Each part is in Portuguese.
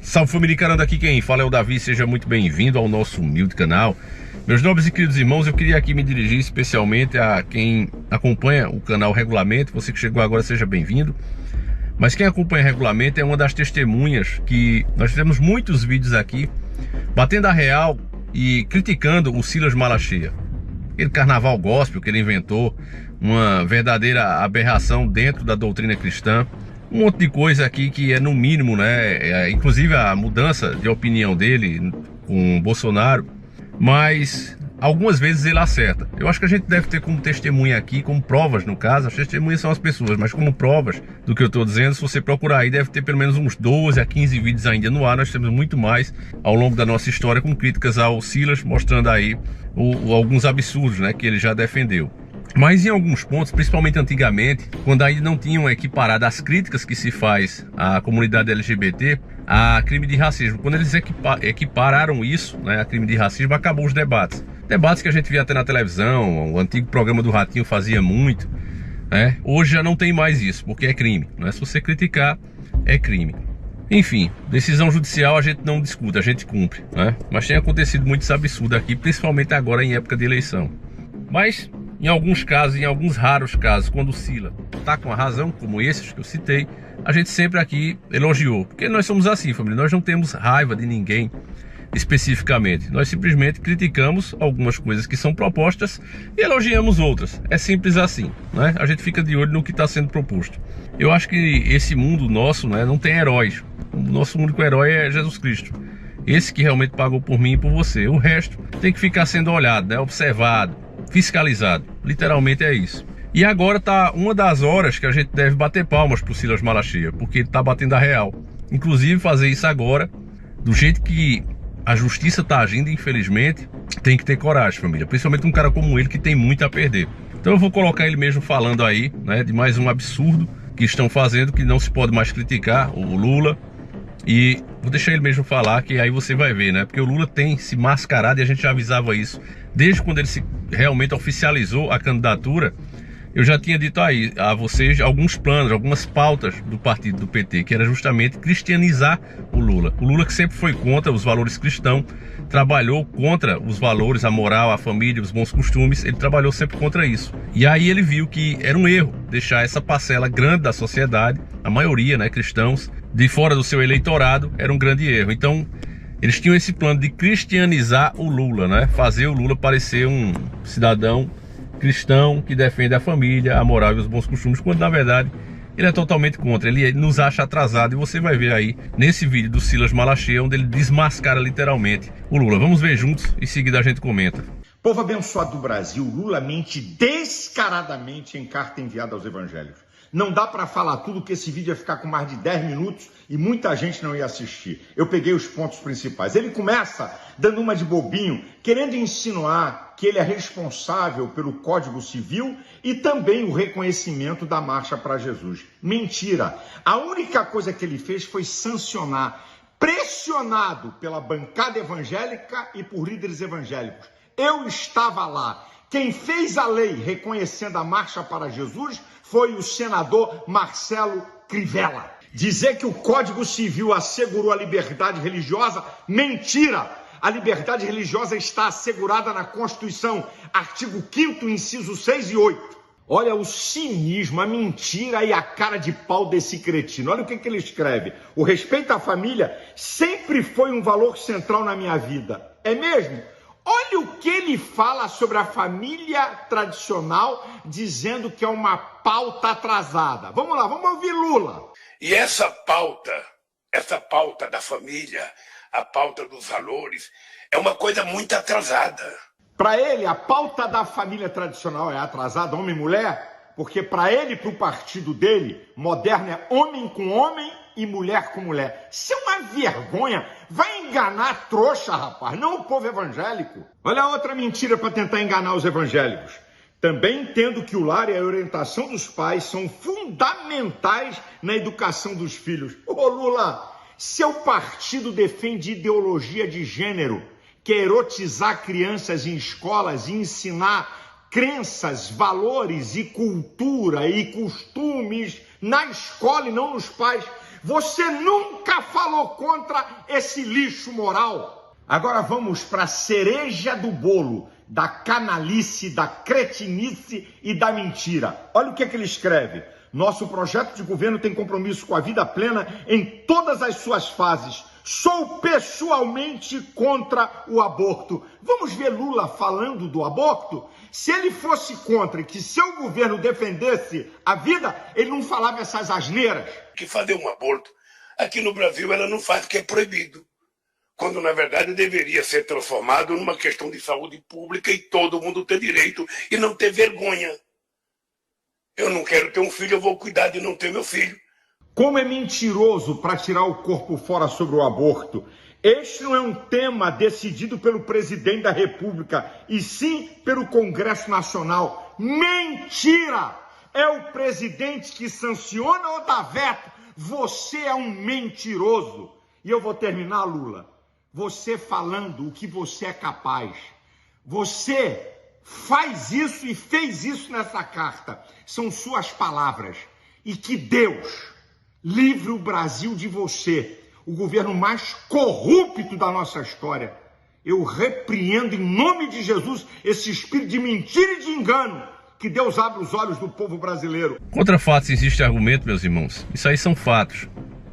Salve família Caranda, aqui quem fala é o Davi, seja muito bem-vindo ao nosso humilde canal. Meus nobres e queridos irmãos, eu queria aqui me dirigir especialmente a quem acompanha o canal regularmente. Você que chegou agora, seja bem-vindo. Mas quem acompanha regularmente é uma das testemunhas que nós fizemos muitos vídeos aqui, batendo a real e criticando o Silas Malacheia. Aquele carnaval gospel que ele inventou, uma verdadeira aberração dentro da doutrina cristã. Um monte de coisa aqui que é no mínimo, né? Inclusive a mudança de opinião dele com o Bolsonaro. Mas algumas vezes ele acerta. Eu acho que a gente deve ter como testemunha aqui, como provas no caso. As testemunhas são as pessoas, mas como provas do que eu estou dizendo, se você procurar aí, deve ter pelo menos uns 12 a 15 vídeos ainda no ar. Nós temos muito mais ao longo da nossa história com críticas ao Silas, mostrando aí alguns absurdos, né, que ele já defendeu. Mas em alguns pontos, principalmente antigamente, quando ainda não tinham equiparado as críticas que se faz à comunidade LGBT a crime de racismo, quando eles equipararam isso, né, a crime de racismo, acabou os debates. Debates que a gente via até na televisão, o antigo programa do Ratinho fazia muito, né? Hoje já não tem mais isso, porque é crime, né? Se você criticar, é crime. Enfim, decisão judicial a gente não discute, a gente cumpre, né? Mas tem acontecido muitos absurdos aqui, principalmente agora em época de eleição. Mas em alguns casos, em alguns raros casos, quando o Silas está com a razão, como esses que eu citei, a gente sempre aqui elogiou. Porque nós somos assim, família, nós não temos raiva de ninguém especificamente. Nós simplesmente criticamos algumas coisas que são propostas e elogiamos outras. É simples assim, né? A gente fica de olho no que está sendo proposto. Eu acho que esse mundo nosso, né, não tem heróis. O nosso único herói é Jesus Cristo. Esse que realmente pagou por mim e por você. O resto tem que ficar sendo olhado, né, observado, fiscalizado, literalmente é isso. E agora tá uma das horas que a gente deve bater palmas pro Silas Malacheia, porque ele tá batendo a real. Inclusive fazer isso agora, do jeito que a justiça tá agindo, infelizmente, tem que ter coragem, família. Principalmente um cara como ele que tem muito a perder. Então eu vou colocar ele mesmo falando aí, né, de mais um absurdo que estão fazendo, que não se pode mais criticar, o Lula. E vou deixar ele mesmo falar, que aí você vai ver, né? Porque o Lula tem se mascarado e a gente já avisava isso. Desde quando ele realmente oficializou a candidatura, eu já tinha dito aí a vocês alguns planos, algumas pautas do partido do PT, que era justamente cristianizar o Lula. O Lula, que sempre foi contra os valores cristãos, trabalhou contra os valores, a moral, a família, os bons costumes, ele trabalhou sempre contra isso. E aí ele viu que era um erro deixar essa parcela grande da sociedade, a maioria, né, cristãos, de fora do seu eleitorado, era um grande erro. Então, eles tinham esse plano de cristianizar o Lula, né? Fazer o Lula parecer um cidadão cristão que defende a família, a moral e os bons costumes, quando na verdade ele é totalmente contra. Ele nos acha atrasado e você vai ver aí nesse vídeo do Silas Malacheia, onde ele desmascara literalmente o Lula. Vamos ver juntos e em seguida a gente comenta. Povo abençoado do Brasil, Lula mente descaradamente em carta enviada aos evangélicos. Não dá para falar tudo, que esse vídeo ia ficar com mais de 10 minutos e muita gente não ia assistir. Eu peguei os pontos principais. Ele começa dando uma de bobinho, querendo insinuar que ele é responsável pelo Código Civil e também o reconhecimento da Marcha para Jesus. Mentira! A única coisa que ele fez foi sancionar, pressionado pela bancada evangélica e por líderes evangélicos. Eu estava lá. Quem fez a lei reconhecendo a Marcha para Jesus foi o senador Marcelo Crivella. Dizer que o Código Civil assegurou a liberdade religiosa, mentira! A liberdade religiosa está assegurada na Constituição, artigo 5º, inciso 6 e 8. Olha o cinismo, a mentira e a cara de pau desse cretino. Olha o que ele escreve. O respeito à família sempre foi um valor central na minha vida. É mesmo? Olha o que ele fala sobre a família tradicional, dizendo que é uma pauta atrasada. Vamos lá, vamos ouvir Lula. E essa pauta da família, a pauta dos valores, é uma coisa muito atrasada. Para ele, a pauta da família tradicional é atrasada, homem e mulher, porque para ele e para o partido dele, moderno é homem com homem e mulher com mulher. Isso é uma vergonha. Vai enganar a trouxa, rapaz, não o povo evangélico. Olha a outra mentira para tentar enganar os evangélicos. Também entendo que o lar e a orientação dos pais são fundamentais na educação dos filhos. Ô Lula, seu partido defende ideologia de gênero, que é erotizar crianças em escolas e ensinar crenças, valores e cultura e costumes na escola e não nos pais. Você nunca falou contra esse lixo moral. Agora vamos para a cereja do bolo da canalice, da cretinice e da mentira. Olha o que ele escreve. Nosso projeto de governo tem compromisso com a vida plena em todas as suas fases. Sou pessoalmente contra o aborto. Vamos ver Lula falando do aborto? Se ele fosse contra e que seu governo defendesse a vida, ele não falava essas asneiras. Que fazer um aborto, aqui no Brasil ela não faz porque é proibido. Quando na verdade deveria ser transformado numa questão de saúde pública e todo mundo ter direito e não ter vergonha. Eu não quero ter um filho, eu vou cuidar de não ter meu filho. Como é mentiroso para tirar o corpo fora sobre o aborto. Este não é um tema decidido pelo presidente da República, e sim pelo Congresso Nacional. Mentira! É o presidente que sanciona ou dá veto. Você é um mentiroso. E eu vou terminar, Lula. Você falando o que você é capaz. Você faz isso e fez isso nessa carta. São suas palavras. E que Deus livre o Brasil de você, o governo mais corrupto da nossa história. Eu repreendo em nome de Jesus esse espírito de mentira e de engano. Que Deus abra os olhos do povo brasileiro. Contra fatos existe argumento, meus irmãos. Isso aí são fatos.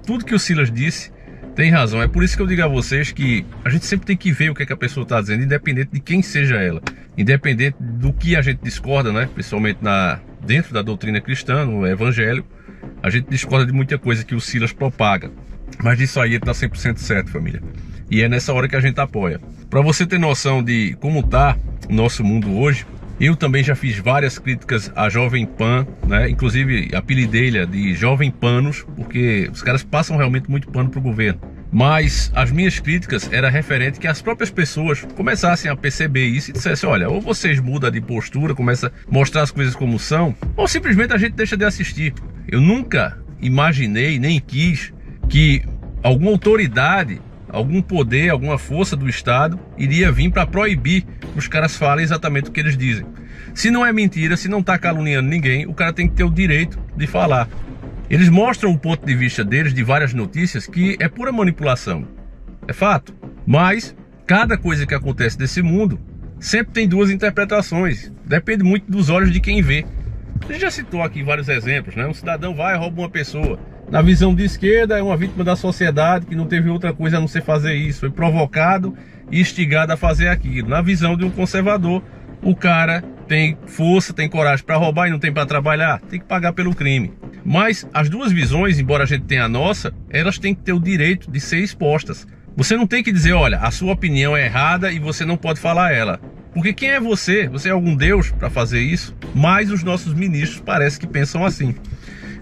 Tudo que o Silas disse tem razão. É por isso que eu digo a vocês que a gente sempre tem que ver o que, é que a pessoa está dizendo, independente de quem seja ela. Independente do que a gente discorda, né? Principalmente dentro da doutrina cristã, no evangelho. A gente discorda de muita coisa que o Silas propaga. Mas disso aí ele está 100% certo, família. E é nessa hora que a gente apoia. Para você ter noção de como está o nosso mundo hoje, eu também já fiz várias críticas à Jovem Pan, né? Inclusive apelidei-lhe de Jovem Panos, porque os caras passam realmente muito pano para o governo. Mas as minhas críticas eram referentes que as próprias pessoas começassem a perceber isso e dissessem, olha, ou vocês mudam de postura, começam a mostrar as coisas como são, ou simplesmente a gente deixa de assistir. Eu nunca imaginei, nem quis, que alguma autoridade, algum poder, alguma força do Estado iria vir para proibir que os caras falem exatamente o que eles dizem. Se não é mentira, se não está caluniando ninguém, o cara tem que ter o direito de falar. Eles mostram o ponto de vista deles de várias notícias que é pura manipulação. É fato. Mas cada coisa que acontece nesse mundo sempre tem duas interpretações. Depende muito dos olhos de quem vê. A gente já citou aqui vários exemplos, né? Um cidadão vai e rouba uma pessoa. Na visão de esquerda é uma vítima da sociedade que não teve outra coisa a não ser fazer isso. Foi provocado e instigado a fazer aquilo. Na visão de um conservador, o cara tem força, tem coragem para roubar e não tem para trabalhar. Tem que pagar pelo crime. Mas as duas visões, embora a gente tenha a nossa, elas têm que ter o direito de ser expostas. Você não tem que dizer, olha, a sua opinião é errada e você não pode falar ela. Porque quem é você? Você é algum Deus para fazer isso? Mas os nossos ministros parece que pensam assim.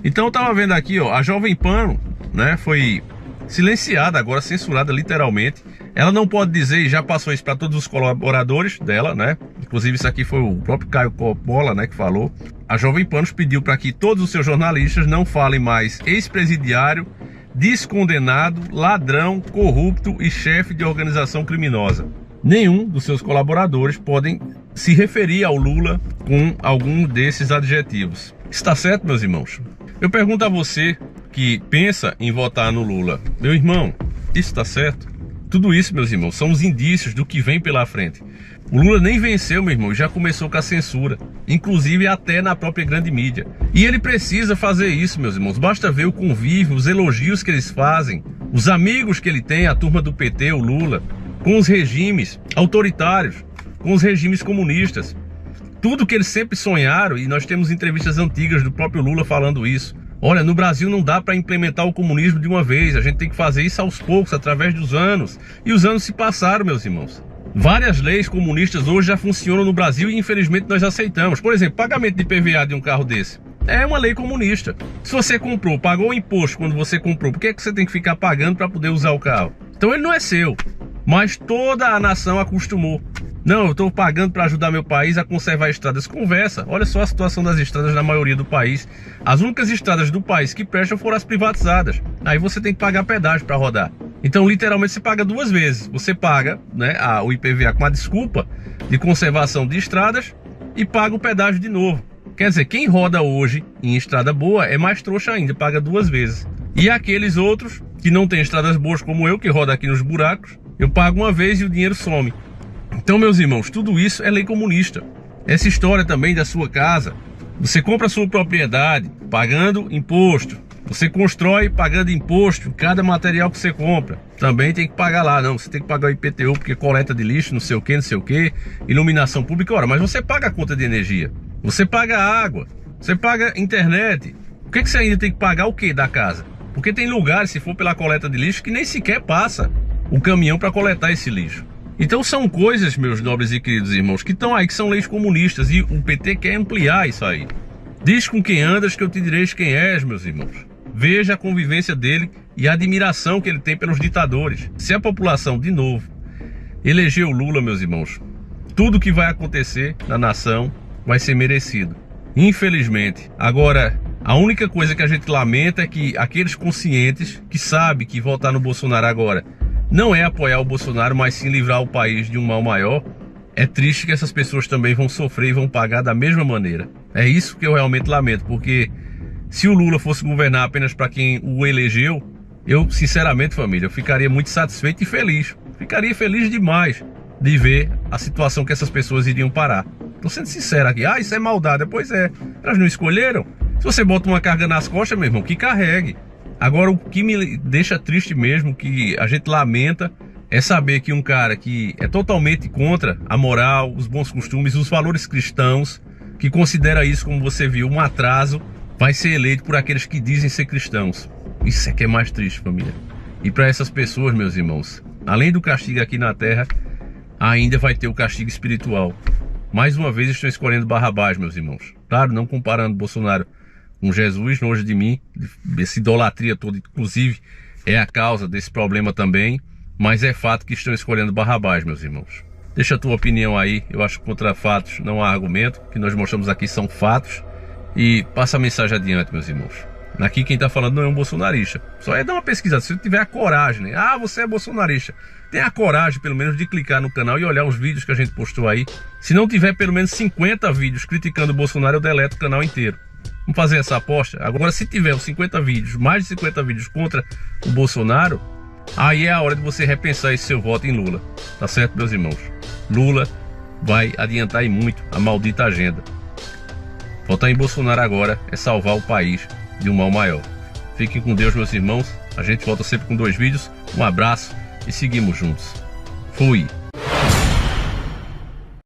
Então eu estava vendo aqui, ó, a Jovem Pan, né, foi silenciada agora, censurada literalmente. Ela não pode dizer, e já passou isso para todos os colaboradores dela, né? Inclusive isso aqui foi o próprio Caio Coppola, né, que falou. A Jovem Pan pediu para que todos os seus jornalistas não falem mais ex-presidiário, descondenado, ladrão, corrupto e chefe de organização criminosa. Nenhum dos seus colaboradores podem se referir ao Lula com algum desses adjetivos. Está certo, meus irmãos? Eu pergunto a você que pensa em votar no Lula, meu irmão, isso está certo? Tudo isso, meus irmãos, são os indícios do que vem pela frente. O Lula nem venceu, meu irmão, já começou com a censura, inclusive até na própria grande mídia. E ele precisa fazer isso, meus irmãos. Basta ver o convívio, os elogios que eles fazem, os amigos que ele tem, a turma do PT, o Lula, com os regimes autoritários, com os regimes comunistas. Tudo que eles sempre sonharam, e nós temos entrevistas antigas do próprio Lula falando isso. Olha, no Brasil não dá para implementar o comunismo de uma vez, a gente tem que fazer isso aos poucos, através dos anos. E os anos se passaram, meus irmãos. Várias leis comunistas hoje já funcionam no Brasil e infelizmente nós aceitamos. Por exemplo, pagamento de PVA de um carro desse. É uma lei comunista. Se você comprou, pagou o imposto quando você comprou, por que é que você tem que ficar pagando para poder usar o carro? Então ele não é seu, mas toda a nação acostumou. Não, eu estou pagando para ajudar meu país a conservar estradas. Conversa, olha só a situação das estradas na maioria do país. As únicas estradas do país que prestam foram as privatizadas. Aí você tem que pagar pedágio para rodar. Então, literalmente, você paga duas vezes. Você paga, né, o IPVA com a desculpa de conservação de estradas e paga o pedágio de novo. Quer dizer, quem roda hoje em estrada boa é mais trouxa ainda, paga duas vezes. E aqueles outros que não têm estradas boas como eu, que roda aqui nos buracos, eu pago uma vez e o dinheiro some. Então, meus irmãos, tudo isso é lei comunista. Essa história também da sua casa, você compra a sua propriedade pagando imposto, você constrói pagando imposto em cada material que você compra, também tem que pagar lá. Não, você tem que pagar o IPTU porque coleta de lixo, não sei o que, iluminação pública. Ora, mas você paga a conta de energia, você paga a água, você paga internet. Por que você ainda tem que pagar o que da casa? Porque tem lugares, se for pela coleta de lixo, que nem sequer passa o caminhão para coletar esse lixo. Então são coisas, meus nobres e queridos irmãos, que estão aí, que são leis comunistas, e o PT quer ampliar isso aí. Diz com quem andas que eu te direi quem és, meus irmãos. Veja a convivência dele e a admiração que ele tem pelos ditadores. Se a população, de novo, elegeu Lula, meus irmãos, tudo que vai acontecer na nação vai ser merecido. Infelizmente. Agora, a única coisa que a gente lamenta é que aqueles conscientes que sabem que votar no Bolsonaro agora não é apoiar o Bolsonaro, mas sim livrar o país de um mal maior, é triste que essas pessoas também vão sofrer e vão pagar da mesma maneira. É isso que eu realmente lamento, porque se o Lula fosse governar apenas para quem o elegeu, eu, sinceramente, família, eu ficaria muito satisfeito e feliz. Ficaria feliz demais de ver a situação que essas pessoas iriam parar. Tô sendo sincero aqui. Ah, isso é maldade. Pois é, elas não escolheram. Se você bota uma carga nas costas, meu irmão, que carregue. Agora, o que me deixa triste mesmo, que a gente lamenta, é saber que um cara que é totalmente contra a moral, os bons costumes, os valores cristãos, que considera isso, como você viu, um atraso, vai ser eleito por aqueles que dizem ser cristãos. Isso é que é mais triste, família. E para essas pessoas, meus irmãos, além do castigo aqui na terra, ainda vai ter o castigo espiritual. Mais uma vez estão escolhendo Barrabás, meus irmãos. Claro, não comparando Bolsonaro com Jesus, longe de mim, essa idolatria toda, inclusive, é a causa desse problema também, mas é fato que estão escolhendo Barrabás, meus irmãos. Deixa a tua opinião aí, eu acho que contra fatos não há argumento, o que nós mostramos aqui são fatos, e passa a mensagem adiante, meus irmãos. Aqui quem está falando não é um bolsonarista, só é dar uma pesquisada, se você tiver a coragem, né? Ah, você é bolsonarista, tenha a coragem pelo menos de clicar no canal e olhar os vídeos que a gente postou aí. Se não tiver pelo menos 50 vídeos criticando o Bolsonaro, eu deleto o canal inteiro. Vamos fazer essa aposta? Agora, se tiver os 50 vídeos, mais de 50 vídeos contra o Bolsonaro, aí é a hora de você repensar esse seu voto em Lula. Tá certo, meus irmãos? Lula vai adiantar e muito a maldita agenda. Votar em Bolsonaro agora é salvar o país de um mal maior. Fiquem com Deus, meus irmãos. A gente volta sempre com 2 vídeos. Um abraço e seguimos juntos. Fui!